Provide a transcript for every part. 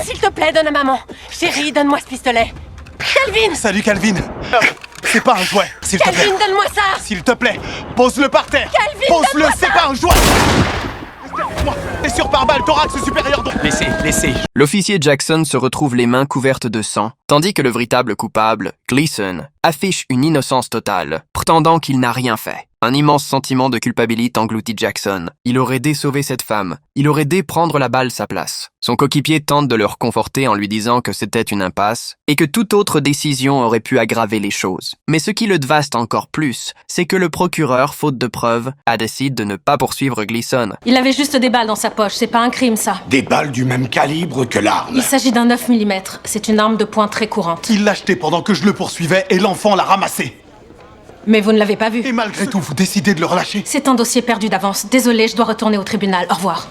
s'il te plaît, donne à maman. Chérie, donne-moi ce pistolet. Calvin! Salut Calvin. C'est pas un jouet, s'il te plaît. Calvin, donne-moi ça! S'il te plaît, pose-le par terre. Calvin, pose-le, donne-moi c'est ça. pas un jouet. Blessure par balle, thorax supérieur. Laissez. L'officier Jackson se retrouve les mains couvertes de sang, tandis que le véritable coupable, Gleason, affiche une innocence totale, prétendant qu'il n'a rien fait. Un immense sentiment de culpabilité engloutit Jackson. Il aurait dû sauver cette femme. Il aurait dû prendre la balle sa place. Son coéquipier tente de le réconforter en lui disant que c'était une impasse et que toute autre décision aurait pu aggraver les choses. Mais ce qui le dévaste encore plus, c'est que le procureur, faute de preuves, a décidé de ne pas poursuivre Gleason. Il avait juste des balles dans sa poche, c'est pas un crime ça. Des balles du même calibre que l'arme. Il s'agit d'un 9 mm, c'est une arme de poing très courante. Il l'a acheté pendant que je le poursuivais et l'enfant l'a ramassé. Mais vous ne l'avez pas vu. Et malgré tout, vous décidez de le relâcher. C'est un dossier perdu d'avance. Désolé, je dois retourner au tribunal. Au revoir.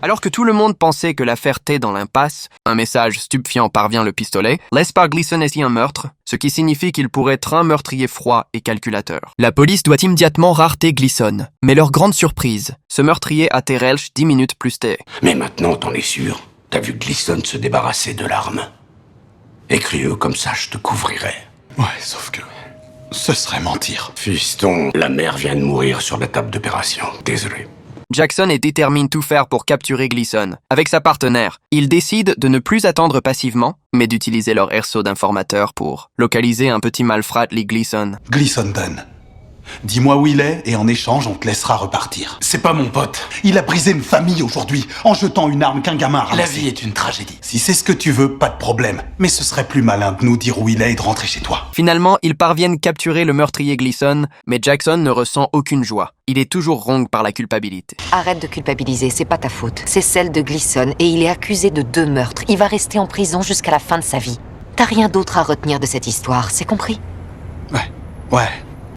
Alors que tout le monde pensait que l'affaire était dans l'impasse, un message stupéfiant parvient le pistolet, laisse par Gleason ici un meurtre, ce qui signifie qu'il pourrait être un meurtrier froid et calculateur. La police doit immédiatement rareter Gleason, mais leur grande surprise, ce meurtrier atterrit 10 minutes plus tard. Mais maintenant, t'en es sûr? T'as vu Gleason se débarrasser de l'arme? Écris-le comme ça, je te couvrirai. Ouais, sauf que ce serait mentir. Fiston, la mère vient de mourir sur la table d'opération. Désolé. Jackson est détermine tout faire pour capturer Gleason. Avec sa partenaire, ils décident de ne plus attendre passivement, mais d'utiliser leur RSO d'informateur pour localiser un petit malfrat, Lee Gleason. Gleason Dunn. Dis-moi où il est et en échange, on te laissera repartir. C'est pas mon pote. Il a brisé une famille aujourd'hui en jetant une arme qu'un gamin a ramassée. La vie est une tragédie. Si c'est ce que tu veux, pas de problème. Mais ce serait plus malin de nous dire où il est et de rentrer chez toi. Finalement, ils parviennent capturer le meurtrier Gleason, mais Jackson ne ressent aucune joie. Il est toujours ronge par la culpabilité. Arrête de culpabiliser, c'est pas ta faute. C'est celle de Gleason et il est accusé de 2 meurtres. Il va rester en prison jusqu'à la fin de sa vie. T'as rien d'autre à retenir de cette histoire, c'est compris? Ouais.